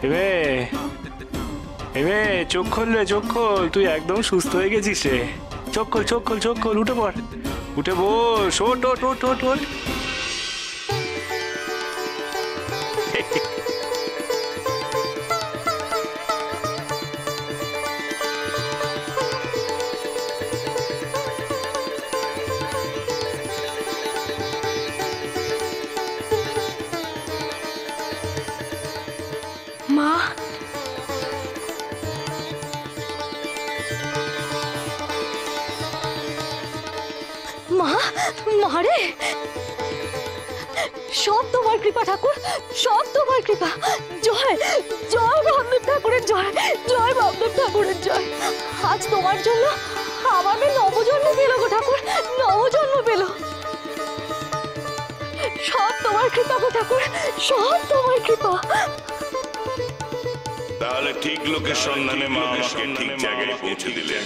এবে এবে চোখ খোল রে, চোখ খোল, তুই একদম সুস্থ হয়ে গেছিস রে। চোখ খোল, চোখ খোল, চোখ খোল, উঠে পড়, উঠে বস, ওঠ ওঠ ওঠ ওঠ ওঠ। মা, মা, মারে, সব তোমার কৃপা ঠাকুর, সব তোমার কৃপা। জয় জয় বামদেব ঠাকুরের জয়, জয় বামদেব ঠাকুরের জয়। আজ তোমার জন্য আমার মেয়ে নবজন্ম পেল গো ঠাকুর, নবজন্ম পেল। সব তোমার কৃপা গো ঠাকুর, সব তোমার কৃপা। তাহলে ঠিক লোকের সন্ধানে মা আমাকে ঠিক জায়গায় পৌঁছে দিলেন।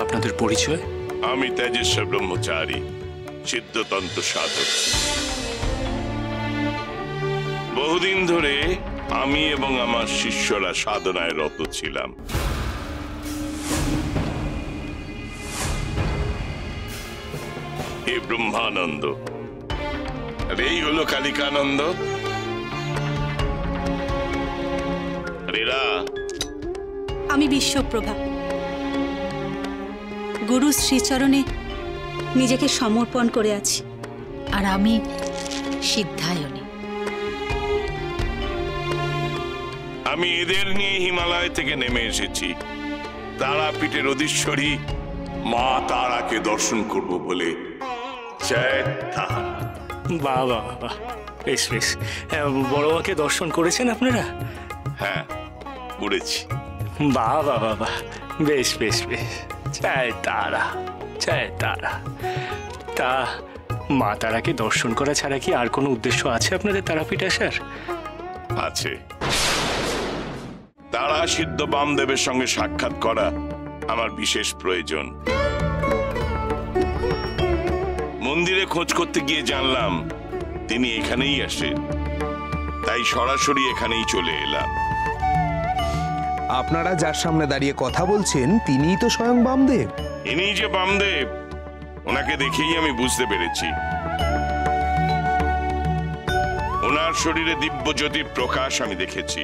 আপনাদের পরিচয়? আমি তেজস্বর ব্রহ্মচারী, সিদ্ধতন্ত্র সাধক। বহুদিন ধরে আমি এবং আমার শিষ্যরা সাধনায় রত ছিলাম। এ ব্রহ্মানন্দ, আর এই হলো কালিকানন্দ। রেরা, আমি বিশ্বপ্রভা, গুরু শ্রীচরণে নিজেকে সমর্পণ করে আছি। আর আমি সিদ্ধায়নী। আমি এদের নিয়ে হিমালয় থেকে নেমে এসেছি তারাপীঠের অধীশ্বরী মা তারাকে দর্শন করব বলে। জয় তারা। বাহ বাহ বাহ, বেশ বেশ। বড় মাকে দর্শন করেছেন আপনারা? হ্যাঁ, করেছি। বাহ বাহ বাহ বাহ, বেশ বেশ বেশ। জয় তারা, জয় তারা। তা মা তারাকে দর্শন করা ছাড়া কি আর কোনো উদ্দেশ্য আছে আপনাদের তারাপীঠ আসার? আছে। তারা সিদ্ধ বামদেবের সঙ্গে সাক্ষাৎ করা আমার বিশেষ প্রয়োজন। মন্দিরে খোঁজ করতে গিয়ে জানলাম তিনি এখানেই আসেন, তাই সরাসরি এখানেই চলে এলাম। আপনারা যার সামনে দাঁড়িয়ে কথা বলছেন তিনিই তো স্বয়ং বামদেব। ইনি যে বামদেব, ওনাকে দেখেই আমি বুঝতে পেরেছি। ওনার শরীরে দিব্য জ্যোতির প্রকাশ আমি দেখেছি।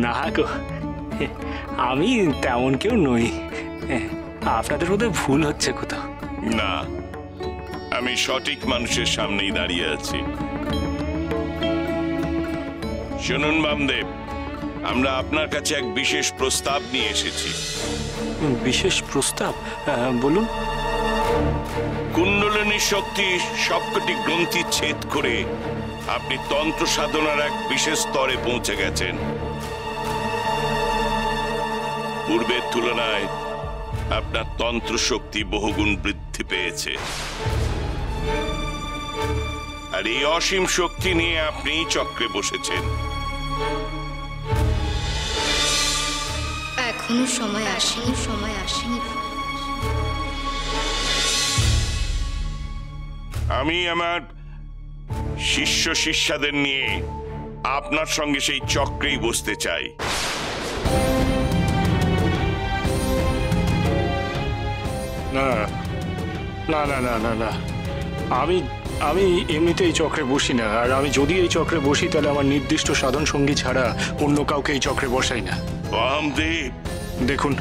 না গো, আমি তেমন কেউ নই। আপনাদের বোধহয় ভুল হচ্ছে কোথাও। না, আমি সঠিক মানুষের সামনেই দাঁড়িয়ে আছি। শুনুন বামদেব, আমরা আপনার কাছে এক বিশেষ প্রস্তাব নিয়ে এসেছি। বিশেষ প্রস্তাব? বলুন। কুণ্ডলিনী শক্তি সবকটি গ্রন্থি ছেদ করে আপনি তন্ত্র সাধনার এক বিশেষ স্তরে পৌঁছে গেছেন। পূর্বের তুলনায় আপনার তন্ত্র শক্তি বহুগুণ বৃদ্ধি পেয়েছে, আর এই অসীম শক্তি নিয়ে আপনি চক্রে বসেছেন। এখনো সময় আসেনি, সময় আসেনি। আমি আমার শিষ্য শিষ্যাদের নিয়ে আপনার সঙ্গে সেই চক্রেই বসতে চাই। না না না না না না, আমি আমি এমনিতে এই চক্রে বসি না। আর আমি যদি এই চক্রে বসি তাহলে আমার নির্দিষ্ট সাধন সঙ্গী ছাড়া অন্য কাউকে এই চক্রে বসাই না। বামদেব, দেখুন,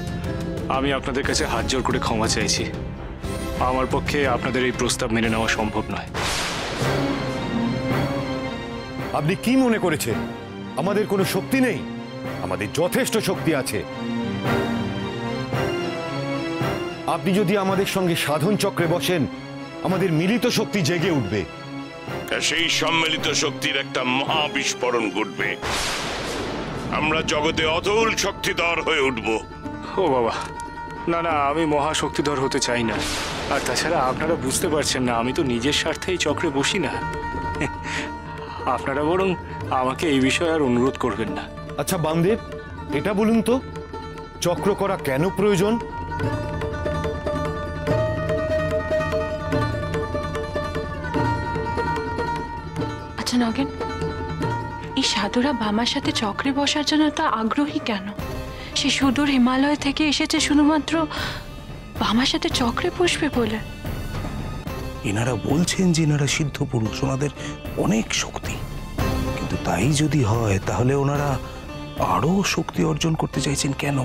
আমি আপনাদের কাছে হাত জোর করে ক্ষমা চাইছি। আমার পক্ষে আপনাদের এই প্রস্তাব মেনে নেওয়া সম্ভব নয়। আপনি কি মনে করেছেন আমাদের কোনো শক্তি নেই? আমাদের যথেষ্ট শক্তি আছে। আপনি যদি আমাদের সঙ্গে সাধন চক্রে বসেন, আমাদের মিলিত শক্তি জেগে উঠবে। সেই সম্মিলিত শক্তির একটা মহাবিস্ফোরণ ঘটবে। আমরা জগতে অতুল শক্তিধর হয়ে উঠব। ও বাবা, না না, আমি মহাশক্তিধর হতে চাই না। আর তাছাড়া আপনারা বুঝতে পারছেন না, আমি তো নিজের স্বার্থে এই চক্রে বসি না। আপনারা বরং আমাকে এই বিষয়ে আর অনুরোধ করবেন না। আচ্ছা বামদেব, এটা বলুন তো, চক্র করা কেন প্রয়োজন? আচ্ছা নগেন, এই সাধুরা বামার সাথে চক্রে বসার জন্য তা আগ্রহী কেন? সে সুদূর হিমালয় থেকে এসেছে শুধুমাত্র বামার সাথে চক্রে বসবে বলে। এনারা বলছেন যে এনারা সিদ্ধ পুরুষ, ওনাদের অনেক শক্তি, কিন্তু তাই যদি হয় তাহলে ওনারা আরো শক্তি অর্জন করতে চাইছেন কেন?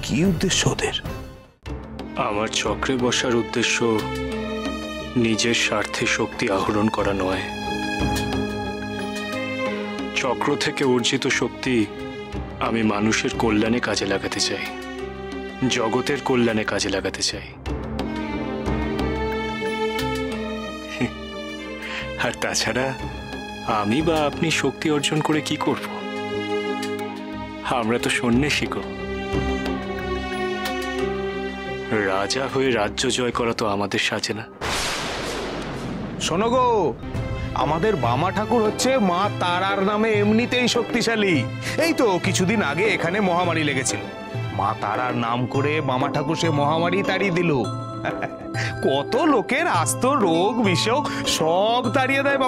কি উদ্দেশ্য ওদের? আমার চক্রে বসার উদ্দেশ্য নিজের স্বার্থে শক্তি আহরণ করা নয়। চক্র থেকে অর্জিত শক্তি আমি মানুষের কল্যাণে কাজে লাগাতে চাই, জগতের কল্যাণে কাজে লাগাতে চাই। আর তাছাড়া আমি বা আপনি শক্তি অর্জন করে কি করব? আমরা তো সন্ন্যাসী গো। রাজা হয়ে রাজ্য জয় করা তো আমাদের সাজে না। শোনো গো, আমাদের বামা ঠাকুর হচ্ছে মা তারার নামে এমনিতেই শক্তিশালী। এই তো কিছুদিন আগে এখানে মহামারী লেগেছিল, মা তারার নাম করে বামা ঠাকুর সে মহামারী তাড়িয়ে দিল। কত লোকের আস্ত রোগ বিসুখ সব তাড়িয়ে দেয়।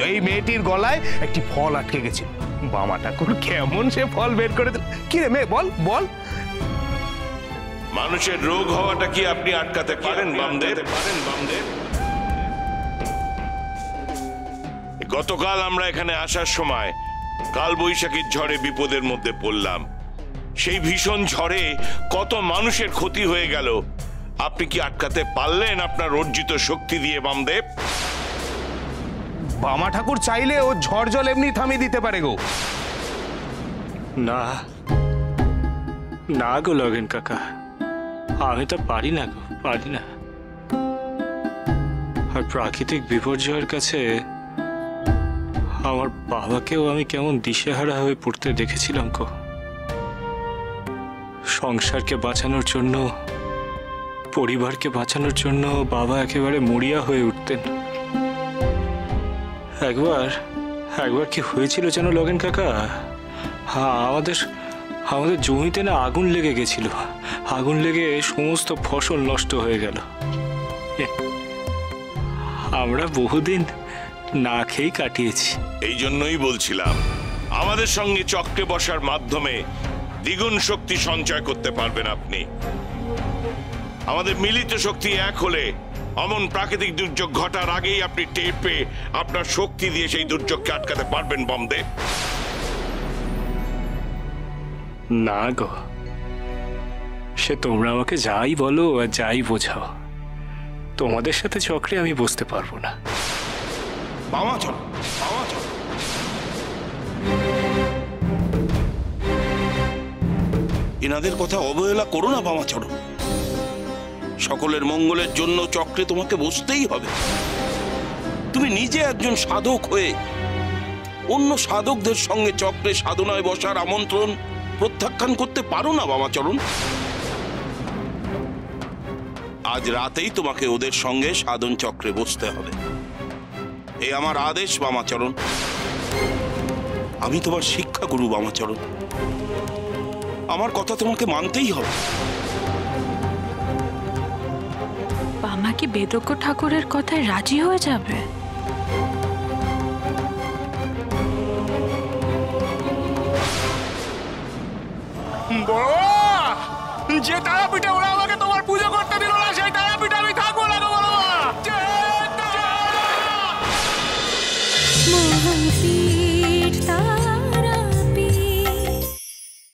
এই মেয়েটির গলায় একটি ফল আটকে গেছিল, বামা ঠাকুর কেমন সে ফল বের করে দিল। কি রে মেয়ে, বল বল। মানুষের রোগ হওয়াটা কি আপনি আটকাতে পারেন বামদেব? গতকাল আমরা এখানে আসার সময় কাল বৈশাখীর ঝড়ে বিপদের মধ্যে পড়লাম। সেই ভীষণ ঝড়ে কত মানুষের ক্ষতি হয়ে গেল। আপনি কি আটকাতে পারলেন আপনার অর্জিত শক্তি দিয়ে বামদেব? বামা ঠাকুর চাইলে ও ঝড় জল এমনি থামিয়ে দিতে পারে গো। না না গো লগেন কাকা, আমি তো পারি না গো, পারি না। আর প্রাকৃতিক বিপর্যয়ের কাছে আমার বাবাকেও আমি কেমন দিশেহারা হয়ে পড়তে দেখেছিলাম গো। সংসারকে বাঁচানোর জন্য, পরিবারকে বাঁচানোর জন্য বাবা একেবারে মরিয়া হয়ে উঠতেন। একবার কি হয়েছিল যেন লগেন কাকা, হ্যাঁ, আমাদের জমিতে না আগুন লেগে গেছিল। আগুন লেগে সমস্ত ফসল নষ্ট হয়ে গেল। আমরা বহুদিন না খেয়েই কাটিয়েছি। এই জন্যই বলছিলাম, আমাদের সঙ্গে চক্রে বসার মাধ্যমে দ্বিগুণ শক্তি সঞ্চয় করতে পারবেন আপনি। আমাদের মিলিত শক্তি এক হলে অমন প্রাকৃতিক দুর্যোগ ঘটার আগেই আপনি টের পেয়ে আপনার শক্তি দিয়ে সেই দুর্যোগকে আটকাতে পারবেন বামদেব। না গো, সে তোমরা আমাকে যাই বলো আর যাই বোঝাও, তোমাদের সাথে চক্রে আমি বসতে পারবো না। বামা চল, বামা চল। এনাদের কথা অবহেলা করো না বামাচরণ। সকলের মঙ্গলের জন্য চক্রে তোমাকে বসতেই হবে। তুমি নিজে একজন সাধক হয়ে অন্য সাধকদের সঙ্গে চক্রে সাধনায় বসার আমন্ত্রণ প্রত্যাখ্যান করতে পারো না বামাচরণ। আজ রাতেই তোমাকে ওদের সঙ্গে সাধন চক্রে বসতে হবে, এই আমার আদেশ বামাচরণ। আমি তোমার শিক্ষা গুরু বামাচরণ, আমার কথা তোমাকে মানতেই হবে। বামা কি বেদজ্ঞ ঠাকুরের কথায় রাজি হয়ে যাবে? যে তারাপীঠে ওরা আমাকে তোমার পুজো করতে দিল না, সেই তারাপীঠে আমি থাকবো না গো।